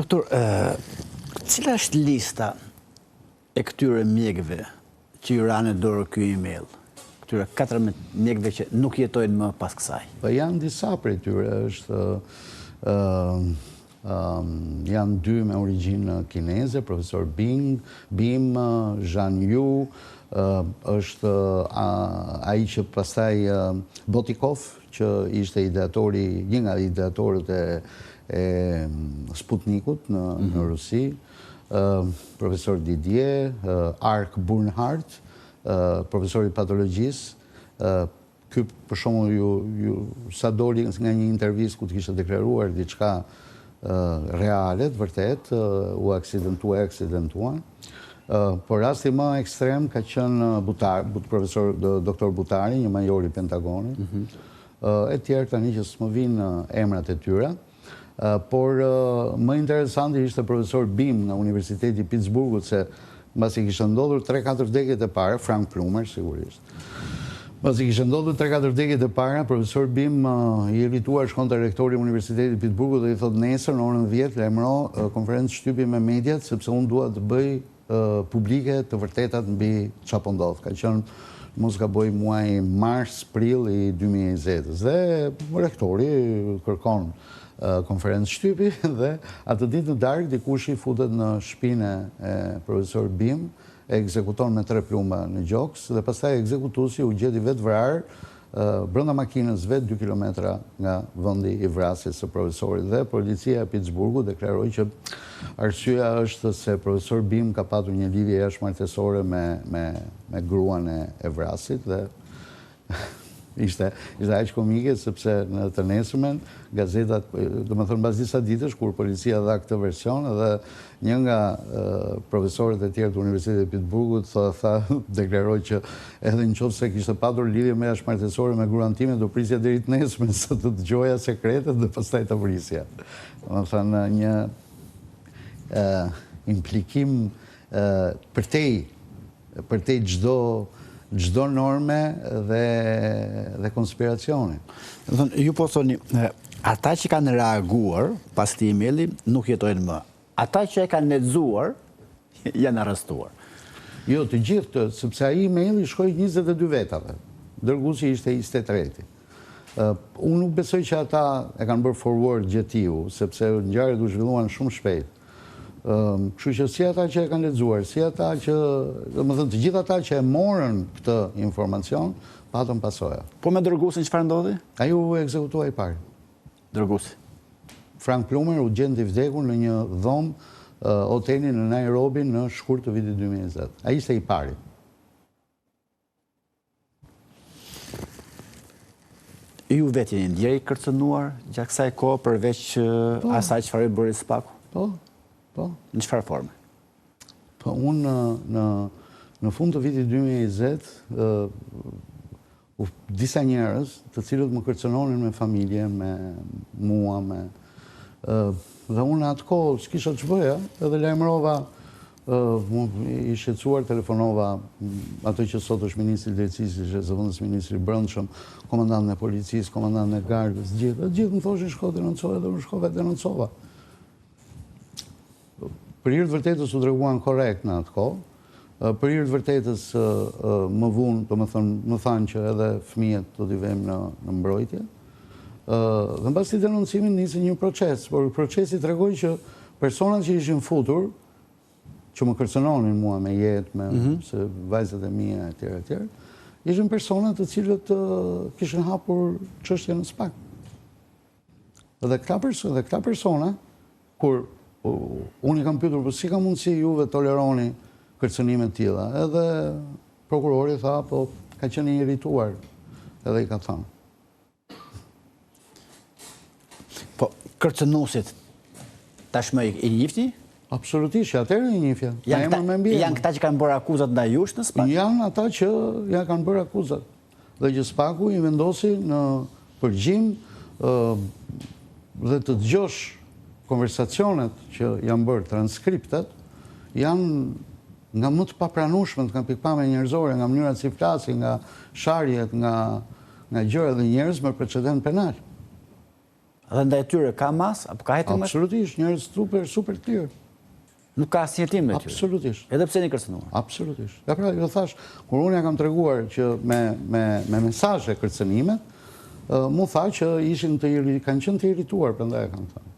Doktor, cila është lista e këtyre mjekëve që ju ranë dorë ky email? Këtyre 14 mjekëve që nuk jetojnë më pas kësaj? Po janë disa prej tyre, janë dy me origjinë kineze, profesor Bim, Zhan Yu, është ai që pastaj Botikov, që ishte një nga ideatorët e Sputnikut në Rusi, profesor Didier, Ark Burnhard, profesori patologjisë. Ky për shembull sa doli nga një intervistë ku të kishte deklaruar diçka reale, vërtet, u aksidentuan. Por rasti më ekstrem ka qenë profesor doktor Butari, një major i Pentagonit. E tjerë tani që s'më vinë emrat e tyre. Por më interesanti ishte profesor Bim nga Universiteti i Pittsburghut, se mbasi kishte ndodhur 3-4 dekët e para, Frank Plumer sigurisht. Mbasi kishte ndodhur 3-4 dekët e para, profesor Bim i irrituar shkon te rektori i Universitetit të Pittsburghut dhe i thot nesër në orën 10 lajmëro konferencë shtypje me mediat sepse unë dua të bëj publike të vërtetat mbi çfarë po ndodh. Ka qenë mos gaboj muaj mars, prill i 2020. Dhe rektori kërkon konferencë shtypi dhe atë ditë në darkë dikush i futet në shtëpinë e profesor Bim, e ekzekuton me 3 plumba në gjoks dhe pastaj ekzekutuesi u gjeti vetë vrarë brenda makinës vetë 2 kilometra nga vendi i vrasjes së profesorit. Dhe policia e Pittsburghut deklaroi që arsyeja është se profesor Bim ka patur një lidhje jashtëmartësore me gruan e vrasit dhe ishte aq komike sepse në të nesërmen gazetat, domethënë mbas disa ditësh kur policia dha këtë version dhe një nga profesorët e tjerë të Universitetit të Pittsburghut deklaroi që edhe nëse kishte patur lidhje me jashtëmartësore me gruan time do prisja deri të nesërmen sa të dëgjoja sekretet dhe pastaj ta prisja. Domethënë një implikim përtej çdo norme dhe konspiracioni. Ju po thoni, ata që kanë reaguar pas këtij emaili nuk jetojnë më. Ata që e kanë lexuar janë arrestuar. Jo, të gjithë, sepse ai emaili shkoi 22 vetave. Dërguesi ishte 23. Unë nuk besoj që ata e kanë bërë forward gjetiu, sepse ngjarjet u zhvilluan shumë shpejt. Kështu që si ata që e kanë lexuar, si ata që, domethënë të gjithë ata që e morën këtë informacion, patën pasoja. Po me dërguesin çfarë ndodhi? Ai u ekzekutua i parë. Dërguesi. Frank Plumer u gjendi i vdekur në një dhomë hoteli në Nairobi në shkurt të vitit 2020. Ai ishte i pari. Ju vetë jeni ndjerë i kërcënuar gjatë kësaj kohë përveç asaj çfarë bëri Spaku? Po. Në çfarë forme? Po unë në fund të vitit 2020 disa njerëz të cilët më kërcënonin me familje, me mua, dhe unë atë kohë s'kisha që bëja, edhe lajmërova, i shqetësuar, telefonova ato që sot është ministri i drejtësisë, ishte zëvendës ministri i brendshëm, komandant e policisë, komandant e gardës, gjithë më thoshin shko denoncove dhe unë shkova denocova. Për hir të vërtetës u treguan korrekt në atë kohë. Për hir të vërtetës më vonë, domethënë, më thanë që edhe fëmijët do t'i vëmë në mbrojtje. Dhe mbas i denoncimit nisi një proces, por procesi tregoi që personat që ishin futur, që më kërcënonin mua me jetë, se vajzat e mia etj, ishin persona të cilët kishin hapur çështjen në SPAK. Dhe këta persona, kur unë i kam pyetur, po si ka mundësi juve toleroni kërcënime të tilla? Edhe prokurori tha, po ka qenë i irrituar, edhe i ka thënë. Po kërcënuesit tashmë i njihni? Absolutisht, atëherë i njihja. Janë këta që kanë bërë akuzat ndaj jush në SPAK? Janë ata që ja kanë bërë akuzat. Dhe që SPAK-u i vendosi në përgjim dhe të dëgjosh konversacionet që janë bërë, transkriptet, janë nga më të papranueshmet nga pikpamja njerëzore, nga mënyrat si flasin, nga sharjet, nga gjëra dhe njerëz me precedent penal. Dhe ndaj tyre ka mas, apo ka hetim? Absolutisht, njerëz super të lirë. Nuk ka asnjë hetim me tyre? Absolutisht. Edhe pse një kërcënuar? Absolutisht. Ja pra, ju thash, kur unë ja kam treguar që me mesazhe kërcënime, mu tha që kanë qenë të irrituar, prandaj e kam thënë.